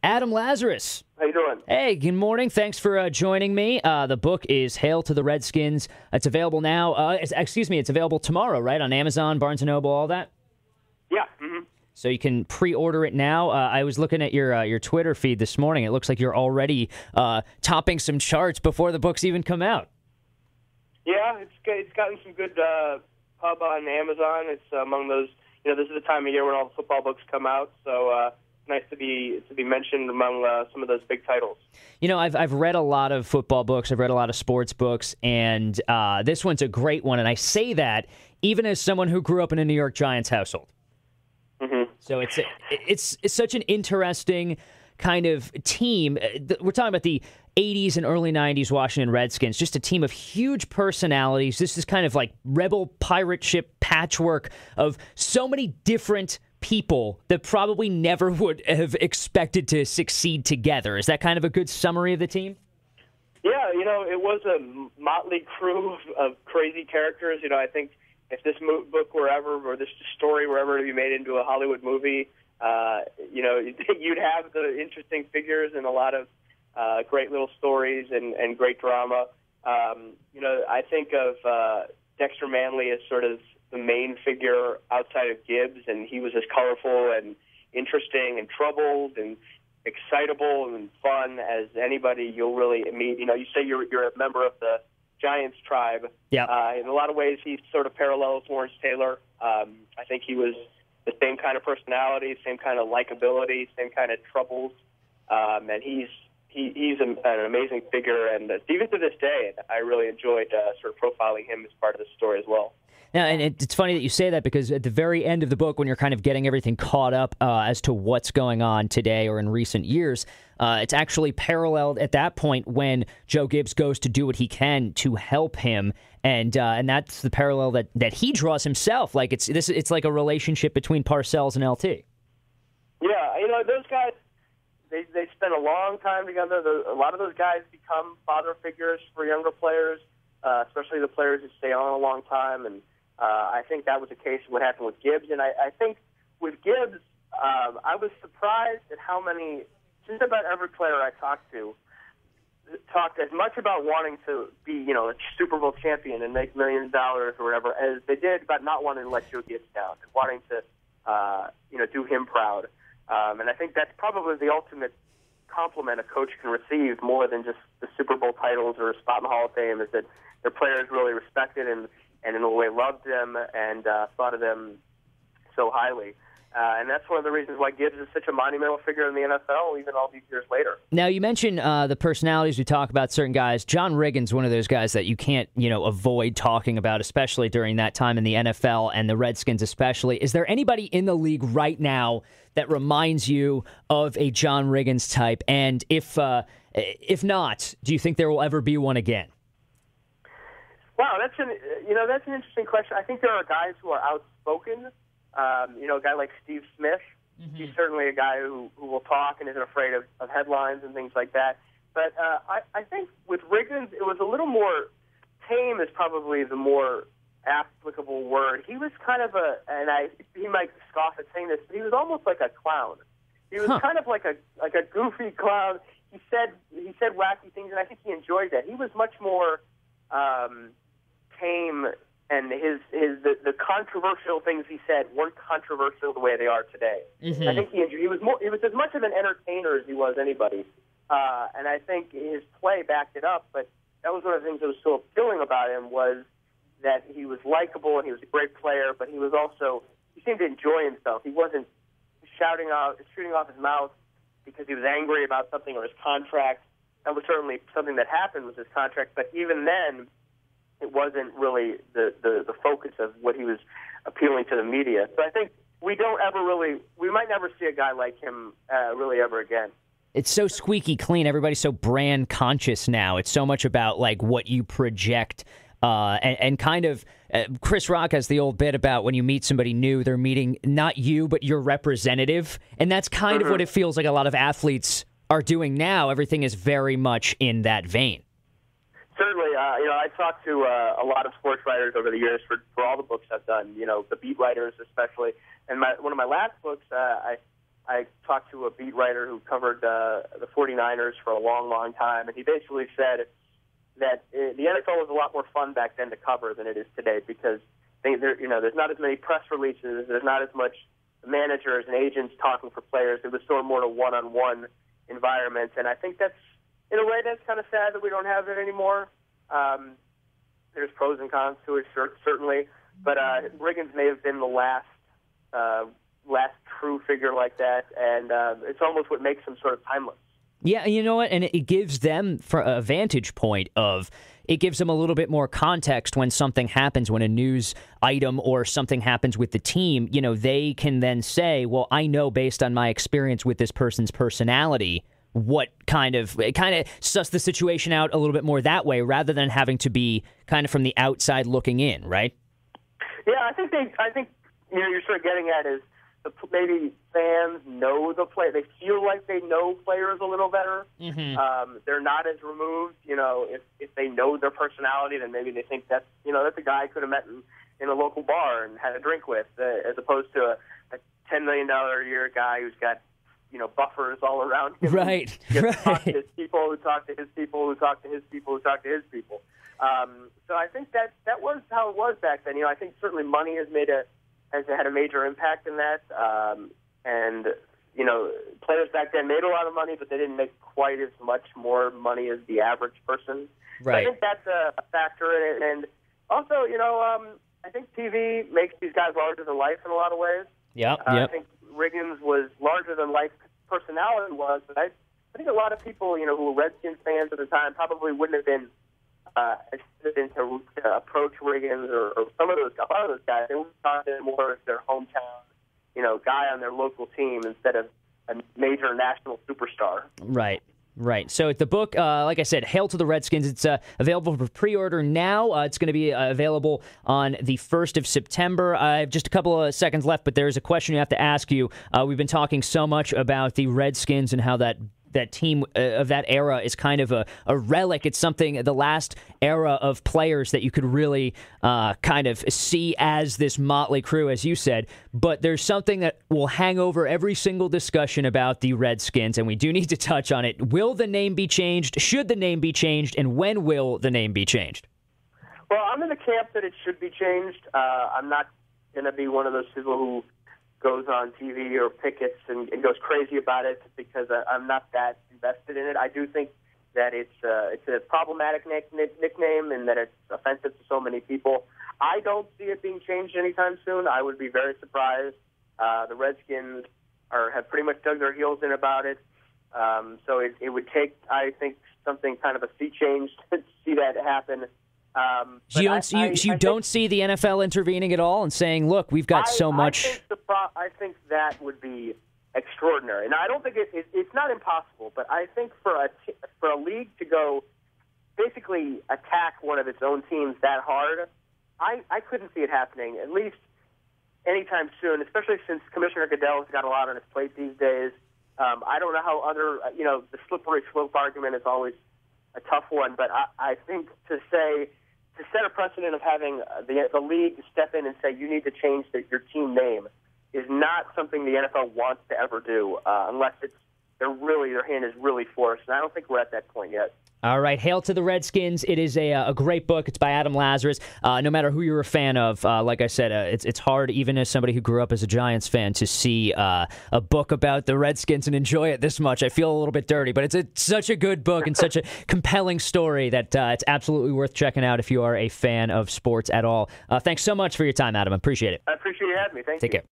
Adam Lazarus. How you doing? Hey, good morning. Thanks for joining me. The book is Hail to the Redskins. It's available now. It's available tomorrow, right, on Amazon, Barnes & Noble, all that? Yeah. So you can pre-order it now. I was looking at your Twitter feed this morning. It looks like you're already topping some charts before the books even come out. Yeah, it's gotten some good pub on Amazon. It's among those. This is the time of year when all the football books come out. So nice to be mentioned among some of those big titles. I've read a lot of football books. I've read a lot of sports books, and this one's a great one. And I say that even as someone who grew up in a New York Giants household. Mm-hmm. So it's such an interesting kind of team. We're talking about the 80s and early 90s Washington Redskins, just a team of huge personalities. This is kind of like rebel pirate ship patchwork of so many different people that probably never would have expected to succeed together. Is that kind of a good summary of the team? Yeah, it was a motley crew of crazy characters. I think if this book were ever, or this story were ever to be made into a Hollywood movie, you'd have the interesting figures and a lot of great little stories and great drama. I think of Dexter Manley as sort of the main figure outside of Gibbs, and he was as colorful and interesting and troubled and excitable and fun as anybody you'll really meet. You say you're a member of the Giants tribe. Yeah. In a lot of ways, he sort of parallels Lawrence Taylor. I think he was the same kind of personality, same kind of likability, same kind of troubles, and he's an amazing figure, and even to this day, I really enjoyed sort of profiling him as part of the story as well. Now, and it's funny that you say that, because at the very end of the book, when you're kind of getting everything caught up as to what's going on today or in recent years, it's actually paralleled at that point when Joe Gibbs goes to do what he can to help him, and that's the parallel that he draws himself. Like it's like a relationship between Parcells and LT. Yeah, those guys, they spend a long time together. A lot of those guys become father figures for younger players, especially the players who stay on a long time, and I think that was the case of what happened with Gibbs. And I think with Gibbs, I was surprised at how many, just about every player I talked to, talked as much about wanting to be, a Super Bowl champion and make millions of dollars or whatever, as they did about not wanting to let Joe Gibbs down and wanting to, do him proud. And I think that's probably the ultimate compliment a coach can receive, more than just the Super Bowl titles or a spot in the Hall of Fame, is that their players really respected and in a way loved them and thought of them so highly. And that's one of the reasons why Gibbs is such a monumental figure in the NFL, even all these years later. Now, you mentioned the personalities. We talk about certain guys. John Riggins, one of those guys that you can't, avoid talking about, especially during that time in the NFL and the Redskins especially. Is there anybody in the league right now that reminds you of a John Riggins type? And if not, do you think there will ever be one again? Wow, that's an interesting question. I think there are guys who are outspoken. A guy like Steve Smith. Mm-hmm. He's certainly a guy who will talk and isn't afraid of headlines and things like that. But I think with Riggins, it was a little more tame is probably the more applicable word. He was kind of he might scoff at saying this, but he was almost like a clown. He was kind of like a goofy clown. He said wacky things, and I think he enjoyed that. He was much more tame, and the controversial things he said weren't controversial the way they are today. Mm-hmm. I think he was as much of an entertainer as he was anybody, and I think his play backed it up. But that was one of the things that was so appealing about him, was that he was likable and he was a great player, but he seemed to enjoy himself. He wasn't shooting off his mouth because he was angry about something or his contract. That was certainly something that happened with his contract, but even then, it wasn't really the focus of what he was appealing to the media. So I think we might never see a guy like him really ever again. It's so squeaky clean. Everybody's so brand conscious now. It's so much about like what you project. And kind of, Chris Rock has the old bit about when you meet somebody new, they're meeting not you, but your representative. And that's kind of what it feels like a lot of athletes are doing now. Everything is very much in that vein. Certainly. I talked to a lot of sports writers over the years for all the books I've done, the beat writers especially. And one of my last books, I I talked to a beat writer who covered the 49ers for a long, long time, and he basically said that the NFL was a lot more fun back then to cover than it is today because there's not as many press releases, there's not as much managers and agents talking for players. It was sort of more a one-on-one environment, and I think that's, in a way, that's kind of sad that we don't have it anymore. There's pros and cons to it, certainly, but Riggins may have been the last true figure like that, and it's almost what makes him sort of timeless. Yeah, you know what? And it gives them for a vantage point of, it gives them a little bit more context when something happens, when a news item or something happens with the team. You know, they can then say, well, I know based on my experience with this person's personality, what kind of suss the situation out a little bit more that way, rather than having to be kind of from the outside looking in, right? Yeah, I think you're sort of getting at is maybe fans know the play. They feel like they know players a little better. Mm-hmm. They're not as removed. You know, if they know their personality, then maybe they think that's a guy I could have met in a local bar and had a drink with, as opposed to a $10 million a year guy who's got buffers all around him. Right. Talk to his people, who talk to his people, who talk to his people, who talk to his people. So I think that was how it was back then. I think certainly money has had a major impact in that. And players back then made a lot of money, but they didn't make quite as much more money as the average person. Right. So I think that's a factor in it. And also, I think TV makes these guys larger than life in a lot of ways. Yeah. I think Riggins was larger than life personality-wise, but I think a lot of people, who were Redskins fans at the time probably wouldn't have been hesitant to approach Riggins or a lot of those guys. They would have thought more as their hometown, guy on their local team instead of a major national superstar. Right. So the book, like I said, Hail to the Redskins, it's available for pre-order now. It's going to be available on the 1st of September. I have just a couple of seconds left, but there's a question you have to ask you. We've been talking so much about the Redskins and how that team of that era is kind of a relic. It's something, the last era of players that you could really kind of see as this motley crew, as you said. But there's something that will hang over every single discussion about the Redskins, and we do need to touch on it. Will the name be changed? Should the name be changed? And when will the name be changed? Well, I'm in the camp that it should be changed. I'm not going to be one of those people who goes on TV or pickets and goes crazy about it because I'm not that invested in it. I do think that it's a problematic nickname and that it's offensive to so many people. I don't see it being changed anytime soon. I would be very surprised. The Redskins have pretty much dug their heels in about it. So it would take, I think, something kind of a sea change to see that happen. You don't see the NFL intervening at all and saying, look, we've got so much. I think that would be extraordinary. Now, I don't think it's not impossible, but I think for a league to go basically attack one of its own teams that hard, I couldn't see it happening, at least anytime soon, especially since Commissioner Goodell's got a lot on his plate these days. I don't know how the slippery slope argument is always a tough one, but I think to set a precedent of having the league step in and say you need to change your team name is not something the NFL wants to ever do unless their hand is really forced, and I don't think we're at that point yet. All right, Hail to the Redskins. It is a great book. It's by Adam Lazarus. No matter who you're a fan of, like I said, it's hard, even as somebody who grew up as a Giants fan, to see a book about the Redskins and enjoy it this much. I feel a little bit dirty, but it's such a good book and such a compelling story that it's absolutely worth checking out if you are a fan of sports at all. Thanks so much for your time, Adam. I appreciate it. I appreciate you having me. Thank you. Take care.